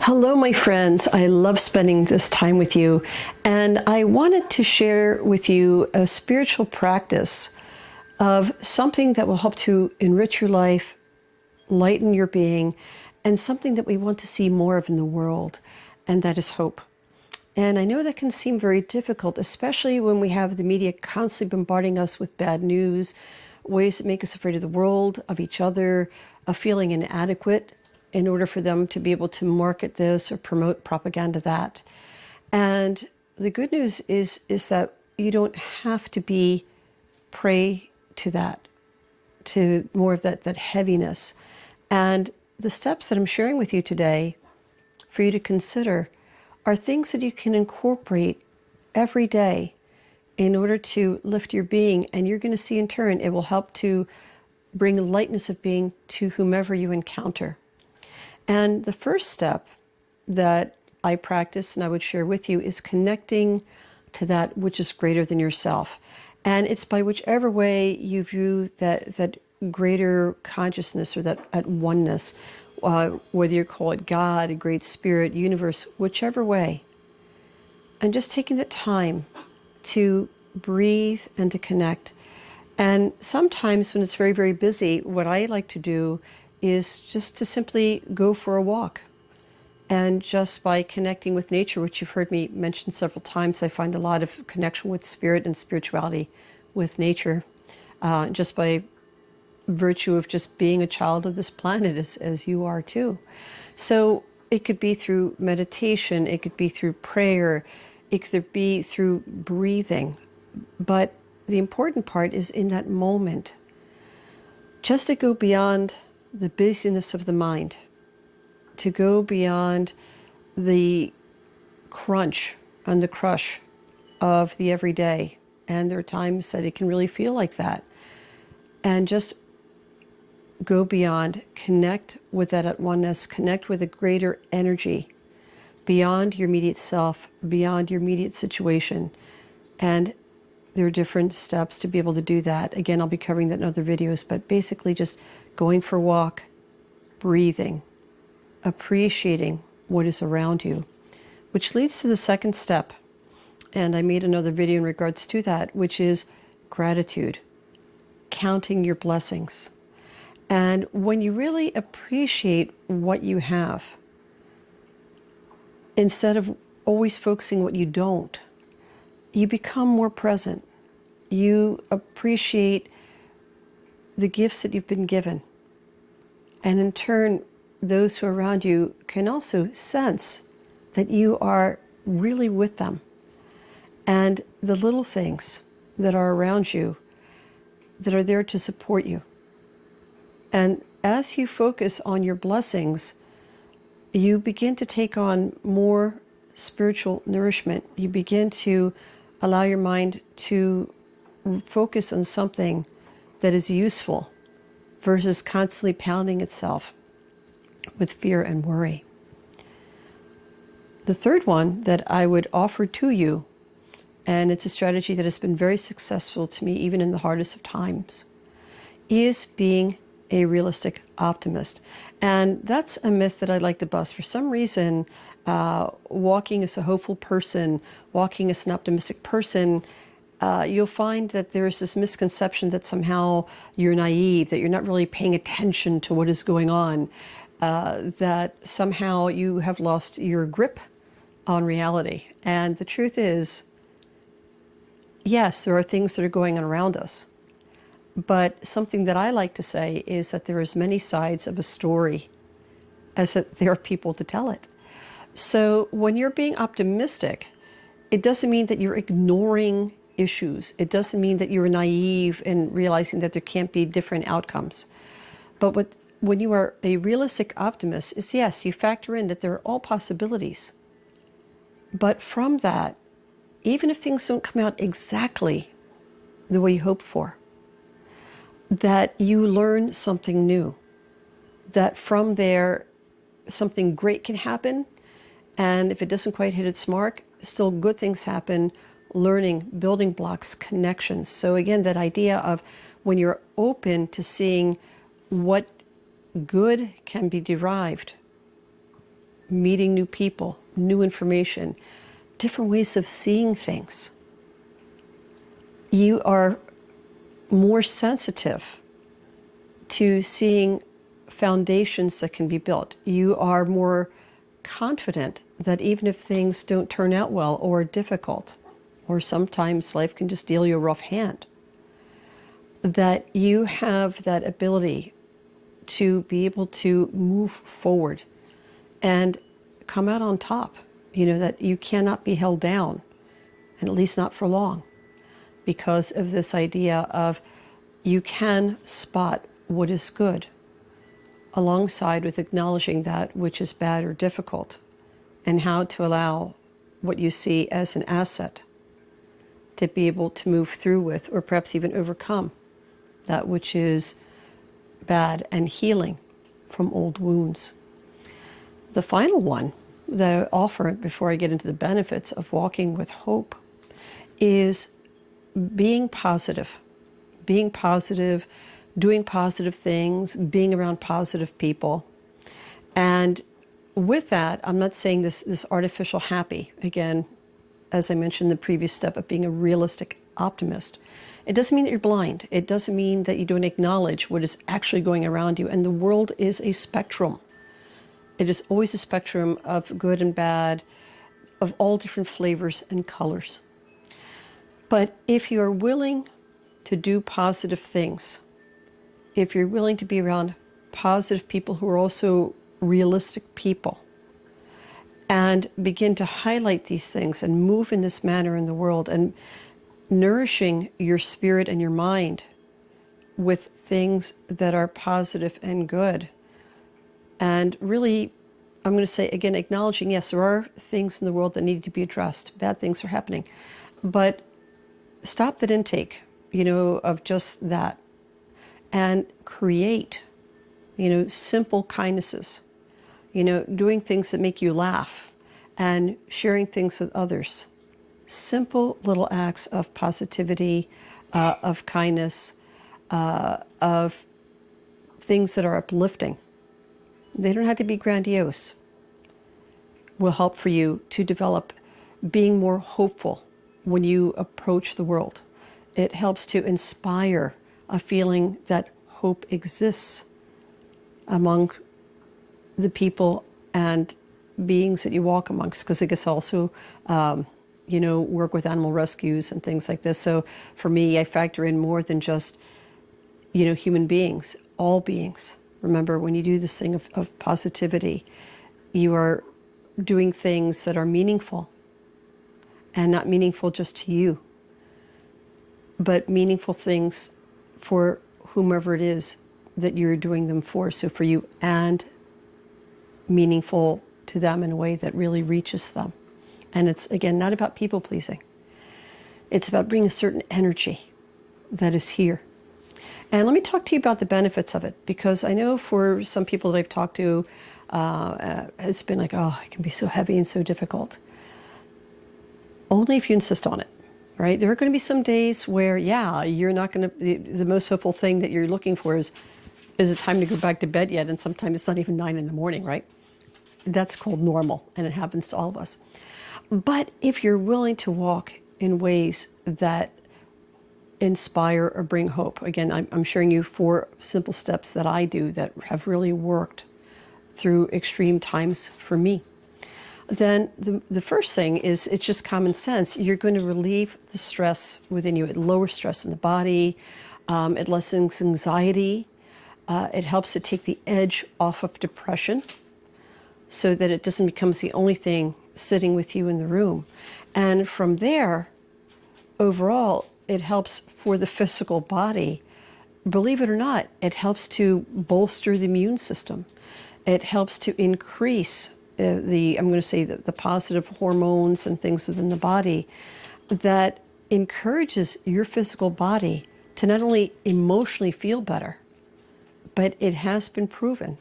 Hello, my friends. I love spending this time with you, and I wanted to share with you a spiritual practice of something that will help to enrich your life, lighten your being, and something that we want to see more of in the world, and that is hope. And I know that can seem very difficult, especially when we have the media constantly bombarding us with bad news, ways that make us afraid of the world, of each other, of feeling inadequate in order for them to be able to market this or promote propaganda that. And the good news is that you don't have to be prey to that, to more of that heaviness. And the steps that I'm sharing with you today for you to consider are things that you can incorporate every day in order to lift your being. And you're going to see in turn, it will help to bring a lightness of being to whomever you encounter. And the first step that I practice and I would share with you is connecting to that which is greater than yourself. And it's by whichever way you view that greater consciousness or that oneness, whether you call it God, a great spirit, universe, whichever way. And just taking the time to breathe and to connect. And sometimes when it's very, very busy, what I like to do is just to simply go for a walk. And just by connecting with nature, which you've heard me mention several times, I find a lot of connection with spirit and spirituality with nature, just by virtue of just being a child of this planet as you are too. So it could be through meditation, it could be through prayer, it could be through breathing. But the important part is in that moment, just to go beyond the busyness of the mind, to go beyond the crunch and the crush of the everyday. And there are times that it can really feel like that. And just go beyond, connect with that at oneness, connect with a greater energy beyond your immediate self, beyond your immediate situation. And there are different steps to be able to do that. Again, I'll be covering that in other videos, but basically just going for a walk, breathing, appreciating what is around you, which leads to the second step. And I made another video in regards to that, which is gratitude, counting your blessings. And when you really appreciate what you have, instead of always focusing what you don't, you become more present. You appreciate the gifts that you've been given. And in turn, those who are around you can also sense that you are really with them. And the little things that are around you that are there to support you. And as you focus on your blessings, you begin to take on more spiritual nourishment. You begin to allow your mind to focus on something that is useful versus constantly pounding itself with fear and worry. The third one that I would offer to you, and it's a strategy that has been very successful to me even in the hardest of times, is being a realistic optimist. And that's a myth that I'd like to bust. For some reason, walking as a hopeful person, walking as an optimistic person, you'll find that there's this misconception that somehow you're naive, that you're not really paying attention to what is going on, that somehow you have lost your grip on reality. And the truth is, yes, there are things that are going on around us. But something that I like to say is that there are as many sides of a story as that there are people to tell it. So when you're being optimistic, it doesn't mean that you're ignoring issues. It doesn't mean that you're naive in realizing that there can't be different outcomes. But when you are a realistic optimist, is yes, you factor in that there are all possibilities. But from that, even if things don't come out exactly the way you hoped for, that you learn something new, that from there something great can happen, and if it doesn't quite hit its mark, still good things happen, learning, building blocks, connections. So again, that idea of when you're open to seeing what good can be derived meeting new people, new information, different ways of seeing things. You are more sensitive to seeing foundations that can be built. You are more confident that even if things don't turn out well or are difficult, or sometimes life can just deal you a rough hand, that you have that ability to be able to move forward and come out on top. You know, that you cannot be held down, and at least not for long, because of this idea of you can spot what is good alongside with acknowledging that which is bad or difficult, and how to allow what you see as an asset to be able to move through with, or perhaps even overcome that which is bad, and healing from old wounds. The final one that I offer before I get into the benefits of walking with hope is being positive, doing positive things, being around positive people. And with that, I'm not saying this artificial happy, again, as I mentioned in the previous step of being a realistic optimist. It doesn't mean that you're blind. It doesn't mean that you don't acknowledge what is actually going around you. And the world is a spectrum. It is always a spectrum of good and bad, of all different flavors and colors. But if you're willing to do positive things, if you're willing to be around positive people who are also realistic people, and begin to highlight these things and move in this manner in the world, and nourishing your spirit and your mind with things that are positive and good, and really, I'm going to say again, acknowledging, yes, there are things in the world that need to be addressed. Bad things are happening. But stop that intake, of just that, and create, simple kindnesses, doing things that make you laugh, and sharing things with others. Simple little acts of positivity, of kindness, of things that are uplifting. They don't have to be grandiose. Will help for you to develop being more hopeful when you approach the world. It helps to inspire a feeling that hope exists among the people and beings that you walk amongst, because I guess also, work with animal rescues and things like this. So for me, I factor in more than just, human beings, all beings. Remember, when you do this thing of positivity, you are doing things that are meaningful, and not meaningful just to you, but meaningful things for whomever it is that you're doing them for. So for you, and meaningful to them in a way that really reaches them. And it's, again, not about people pleasing. It's about bringing a certain energy that is here. And let me talk to you about the benefits of it, because I know for some people that I've talked to, it's been like, oh, it can be so heavy and so difficult. Only if you insist on it, right? There are going to be some days where, you're not going to, the most hopeful thing that you're looking for is it time to go back to bed yet? And sometimes it's not even 9 in the morning, right? That's called normal, and it happens to all of us. But if you're willing to walk in ways that inspire or bring hope, again, I'm sharing you 4 simple steps that I do that have really worked through extreme times for me. Then the first thing is, it's just common sense. You're going to relieve the stress within you. It lowers stress in the body. It lessens anxiety. It helps to take the edge off of depression, so that it doesn't become the only thing sitting with you in the room. And from there, overall, it helps for the physical body. Believe it or not, it helps to bolster the immune system. It helps to increase the positive hormones and things within the body that encourages your physical body to not only emotionally feel better, but it has been proven,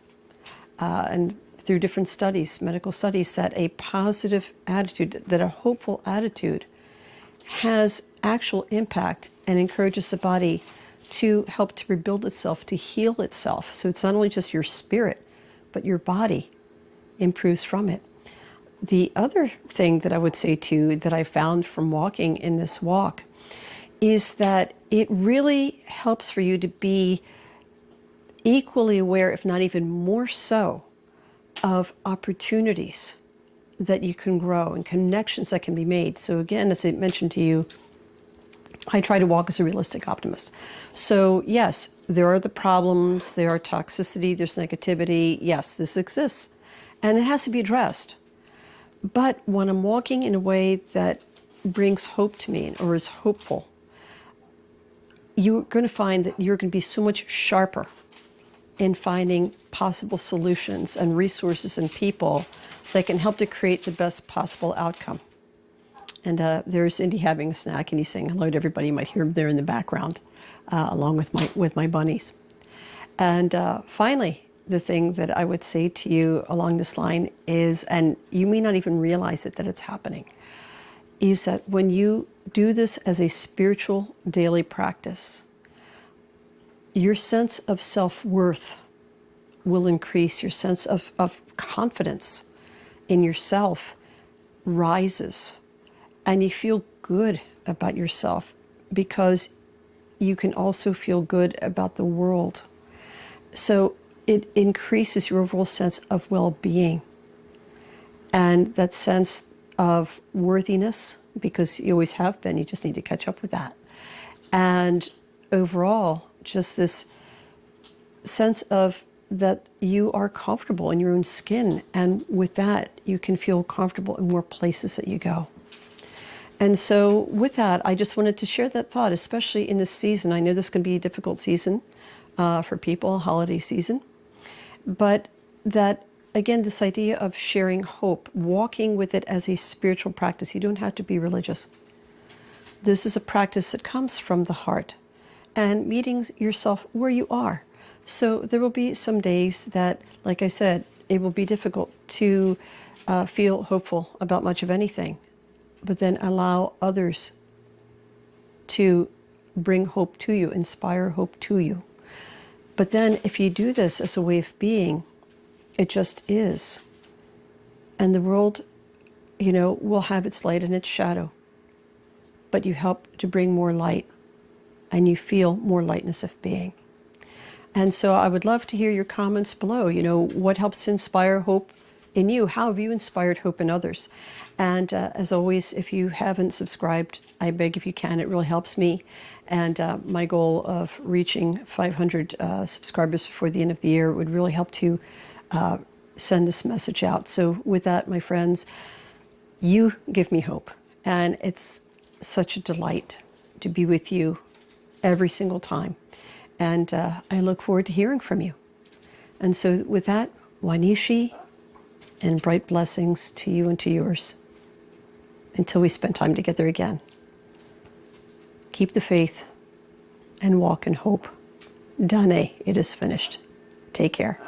and through different studies, medical studies, that a positive attitude, that a hopeful attitude has actual impact and encourages the body to help to rebuild itself, to heal itself. So it's not only just your spirit, but your body improves from it. The other thing that I would say to you that I found from walking in this walk is that it really helps for you to be equally aware, if not even more so, of opportunities that you can grow and connections that can be made. So again, as I mentioned to you, I try to walk as a realistic optimist. So yes, there are the problems, there are toxicity, there's negativity. Yes, this exists and it has to be addressed. But when I'm walking in a way that brings hope to me or is hopeful, you're going to find that you're going to be so much sharper in finding possible solutions and resources and people that can help to create the best possible outcome. And there's Indy having a snack, and he's saying hello to everybody. You might hear him there in the background, along with my bunnies. And finally, the thing that I would say to you along this line is, and you may not even realize it that it's happening, is that when you do this as a spiritual daily practice, your sense of self-worth will increase. Your sense of confidence in yourself rises. And you feel good about yourself because you can also feel good about the world. So it increases your overall sense of well-being and that sense of worthiness, because you always have been. You just need to catch up with that. And overall, just this sense of that you are comfortable in your own skin, and with that you can feel comfortable in more places that you go. And so with that, I just wanted to share that thought, especially in this season. I know this can be a difficult season for people, holiday season, but that, again, this idea of sharing hope, walking with it as a spiritual practice. You don't have to be religious. This is a practice that comes from the heart and meeting yourself where you are. So there will be some days that, like I said, it will be difficult to feel hopeful about much of anything, but then allow others to bring hope to you, inspire hope to you. But then if you do this as a way of being, it just is. And the world, will have its light and its shadow, but you help to bring more light and you feel more lightness of being. And so I would love to hear your comments below. What helps to inspire hope in you? How have you inspired hope in others? And as always, if you haven't subscribed, I beg if you can, it really helps me. And my goal of reaching 500 subscribers before the end of the year would really help to send this message out. So with that, my friends, you give me hope. And it's such a delight to be with you every single time. And I look forward to hearing from you. And so with that, Wanishi, and bright blessings to you and to yours until we spend time together again. Keep the faith and walk in hope. Dane, it is finished. Take care.